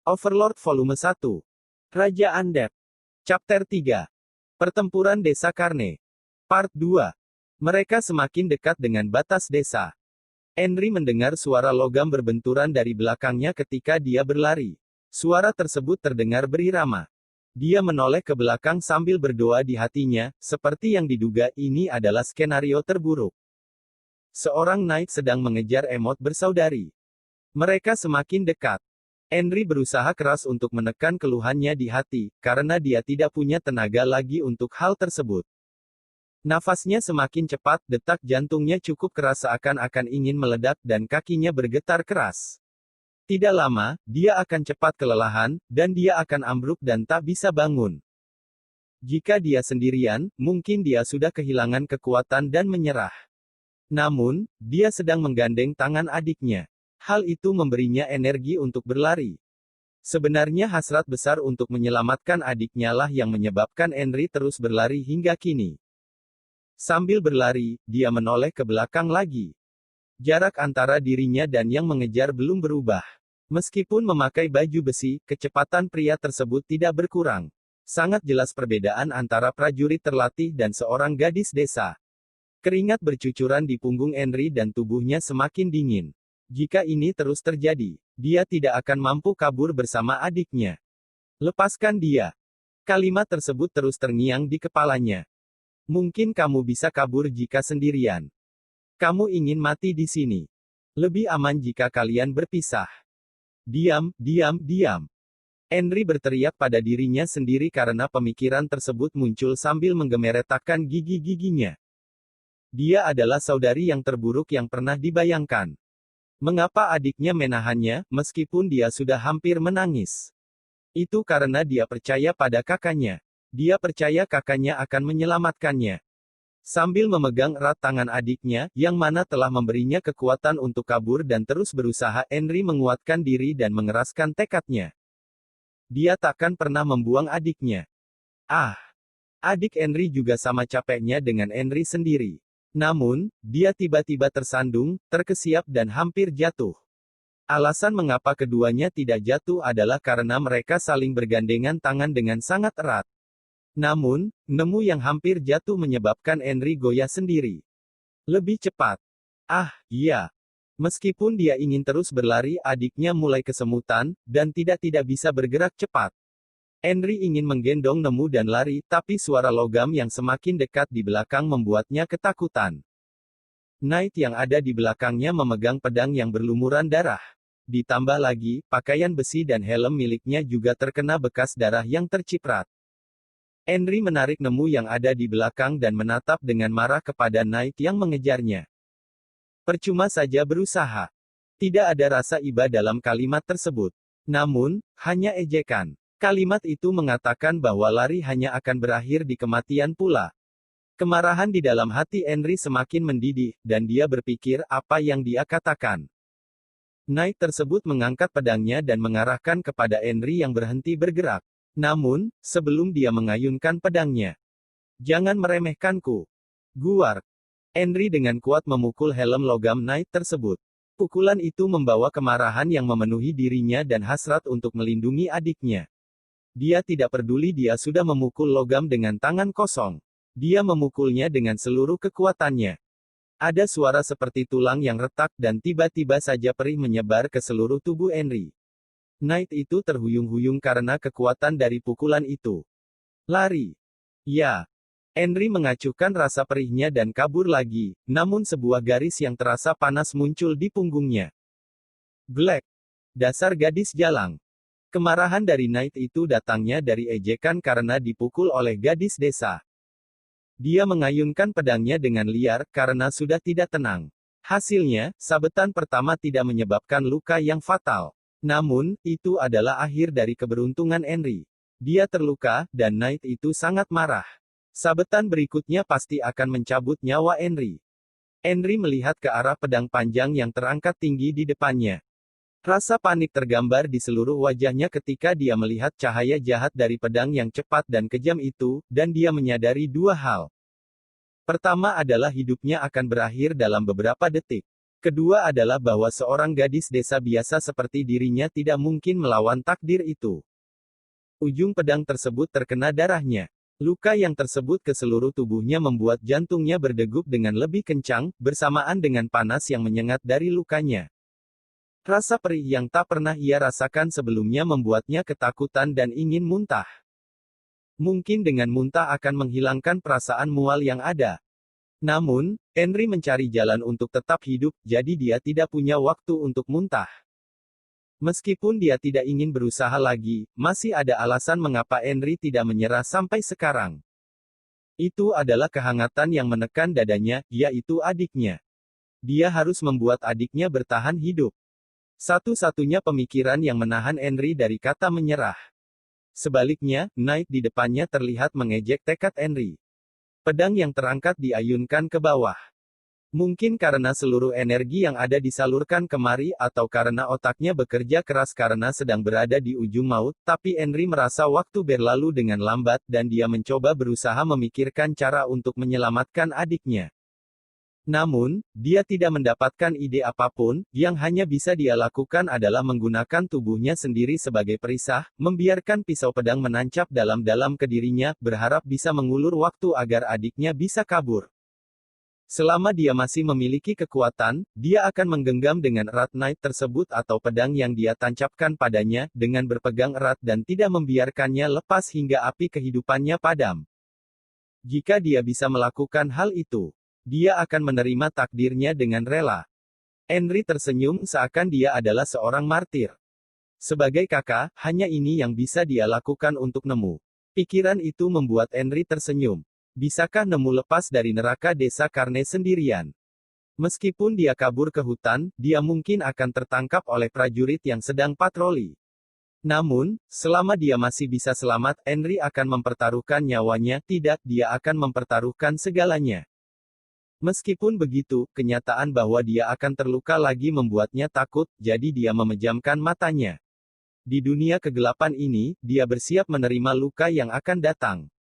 Overlord Volume 1. Raja Undead. Chapter 3. Pertempuran Desa Karne. Part 2. Mereka semakin dekat dengan batas desa. Henry mendengar suara logam berbenturan dari belakangnya ketika dia berlari. Suara tersebut terdengar berirama. Dia menoleh ke belakang sambil berdoa di hatinya, seperti yang diduga ini adalah skenario terburuk. Seorang knight sedang mengejar emot bersaudari. Mereka semakin dekat. Henry berusaha keras untuk menekan keluhannya di hati, karena dia tidak punya tenaga lagi untuk hal tersebut. Nafasnya semakin cepat, detak jantungnya cukup keras seakan-akan ingin meledak dan kakinya bergetar keras. Tidak lama, dia akan cepat kelelahan, dan dia akan ambruk dan tak bisa bangun. Jika dia sendirian, mungkin dia sudah kehilangan kekuatan dan menyerah. Namun, dia sedang menggandeng tangan adiknya. Hal itu memberinya energi untuk berlari. Sebenarnya hasrat besar untuk menyelamatkan adiknya lah yang menyebabkan Henry terus berlari hingga kini. Sambil berlari, dia menoleh ke belakang lagi. Jarak antara dirinya dan yang mengejar belum berubah. Meskipun memakai baju besi, kecepatan pria tersebut tidak berkurang. Sangat jelas perbedaan antara prajurit terlatih dan seorang gadis desa. Keringat bercucuran di punggung Henry dan tubuhnya semakin dingin. Jika ini terus terjadi, dia tidak akan mampu kabur bersama adiknya. Lepaskan dia. Kalimat tersebut terus terngiang di kepalanya. Mungkin kamu bisa kabur jika sendirian. Kamu ingin mati di sini. Lebih aman jika kalian berpisah. Diam, diam, diam. Henry berteriak pada dirinya sendiri karena pemikiran tersebut muncul sambil menggemeretakkan gigi-giginya. Dia adalah saudari yang terburuk yang pernah dibayangkan. Mengapa adiknya menahannya, meskipun dia sudah hampir menangis? Itu karena dia percaya pada kakaknya. Dia percaya kakaknya akan menyelamatkannya. Sambil memegang erat tangan adiknya, yang mana telah memberinya kekuatan untuk kabur dan terus berusaha, Henry menguatkan diri dan mengeraskan tekadnya. Dia takkan pernah membuang adiknya. Adik Henry juga sama capeknya dengan Henry sendiri. Namun, dia tiba-tiba tersandung, terkesiap dan hampir jatuh. Alasan mengapa keduanya tidak jatuh adalah karena mereka saling bergandengan tangan dengan sangat erat. Namun, nemu yang hampir jatuh menyebabkan Henry goyah sendiri. Lebih cepat. Iya. Meskipun dia ingin terus berlari, adiknya mulai kesemutan, dan tidak bisa bergerak cepat. Henry ingin menggendong nemu dan lari, tapi suara logam yang semakin dekat di belakang membuatnya ketakutan. Knight yang ada di belakangnya memegang pedang yang berlumuran darah. Ditambah lagi, pakaian besi dan helm miliknya juga terkena bekas darah yang terciprat. Henry menarik nemu yang ada di belakang dan menatap dengan marah kepada Knight yang mengejarnya. Percuma saja berusaha. Tidak ada rasa iba dalam kalimat tersebut. Namun, hanya ejekan. Kalimat itu mengatakan bahwa lari hanya akan berakhir di kematian pula. Kemarahan di dalam hati Henry semakin mendidih, dan dia berpikir apa yang dia katakan. Knight tersebut mengangkat pedangnya dan mengarahkan kepada Henry yang berhenti bergerak. Namun, sebelum dia mengayunkan pedangnya. Jangan meremehkanku. Guar. Henry dengan kuat memukul helm logam Knight tersebut. Pukulan itu membawa kemarahan yang memenuhi dirinya dan hasrat untuk melindungi adiknya. Dia tidak peduli dia sudah memukul logam dengan tangan kosong. Dia memukulnya dengan seluruh kekuatannya. Ada suara seperti tulang yang retak dan tiba-tiba saja perih menyebar ke seluruh tubuh Henry. Knight itu terhuyung-huyung karena kekuatan dari pukulan itu. Lari. Ya. Henry mengacuhkan rasa perihnya dan kabur lagi, namun sebuah garis yang terasa panas muncul di punggungnya. Black. Dasar gadis jalang. Kemarahan dari Knight itu datangnya dari ejekan karena dipukul oleh gadis desa. Dia mengayunkan pedangnya dengan liar, karena sudah tidak tenang. Hasilnya, sabetan pertama tidak menyebabkan luka yang fatal. Namun, itu adalah akhir dari keberuntungan Henry. Dia terluka, dan Knight itu sangat marah. Sabetan berikutnya pasti akan mencabut nyawa Henry. Henry melihat ke arah pedang panjang yang terangkat tinggi di depannya. Rasa panik tergambar di seluruh wajahnya ketika dia melihat cahaya jahat dari pedang yang cepat dan kejam itu, dan dia menyadari dua hal. Pertama adalah hidupnya akan berakhir dalam beberapa detik. Kedua adalah bahwa seorang gadis desa biasa seperti dirinya tidak mungkin melawan takdir itu. Ujung pedang tersebut terkena darahnya. Luka yang tersebut ke seluruh tubuhnya membuat jantungnya berdegup dengan lebih kencang, bersamaan dengan panas yang menyengat dari lukanya. Rasa perih yang tak pernah ia rasakan sebelumnya membuatnya ketakutan dan ingin muntah. Mungkin dengan muntah akan menghilangkan perasaan mual yang ada. Namun, Henry mencari jalan untuk tetap hidup, jadi dia tidak punya waktu untuk muntah. Meskipun dia tidak ingin berusaha lagi, masih ada alasan mengapa Henry tidak menyerah sampai sekarang. Itu adalah kehangatan yang menekan dadanya, yaitu adiknya. Dia harus membuat adiknya bertahan hidup. Satu-satunya pemikiran yang menahan Henry dari kata menyerah. Sebaliknya, Knight di depannya terlihat mengejek tekad Henry. Pedang yang terangkat diayunkan ke bawah. Mungkin karena seluruh energi yang ada disalurkan kemari atau karena otaknya bekerja keras karena sedang berada di ujung maut, tapi Henry merasa waktu berlalu dengan lambat dan dia mencoba berusaha memikirkan cara untuk menyelamatkan adiknya. Namun, dia tidak mendapatkan ide apapun, yang hanya bisa dia lakukan adalah menggunakan tubuhnya sendiri sebagai perisai, membiarkan pisau pedang menancap dalam-dalam ke dirinya, berharap bisa mengulur waktu agar adiknya bisa kabur. Selama dia masih memiliki kekuatan, dia akan menggenggam dengan erat knight tersebut atau pedang yang dia tancapkan padanya, dengan berpegang erat dan tidak membiarkannya lepas hingga api kehidupannya padam. Jika dia bisa melakukan hal itu, dia akan menerima takdirnya dengan rela. Henry tersenyum seakan dia adalah seorang martir. Sebagai kakak, hanya ini yang bisa dia lakukan untuk Nemu. Pikiran itu membuat Henry tersenyum. Bisakah Nemu lepas dari neraka desa Karne sendirian? Meskipun dia kabur ke hutan, dia mungkin akan tertangkap oleh prajurit yang sedang patroli. Namun, selama dia masih bisa selamat, Henry akan mempertaruhkan nyawanya, tidak, dia akan mempertaruhkan segalanya. Meskipun begitu, kenyataan bahwa dia akan terluka lagi membuatnya takut, jadi dia memejamkan matanya. Di dunia kegelapan ini, dia bersiap menerima luka yang akan datang.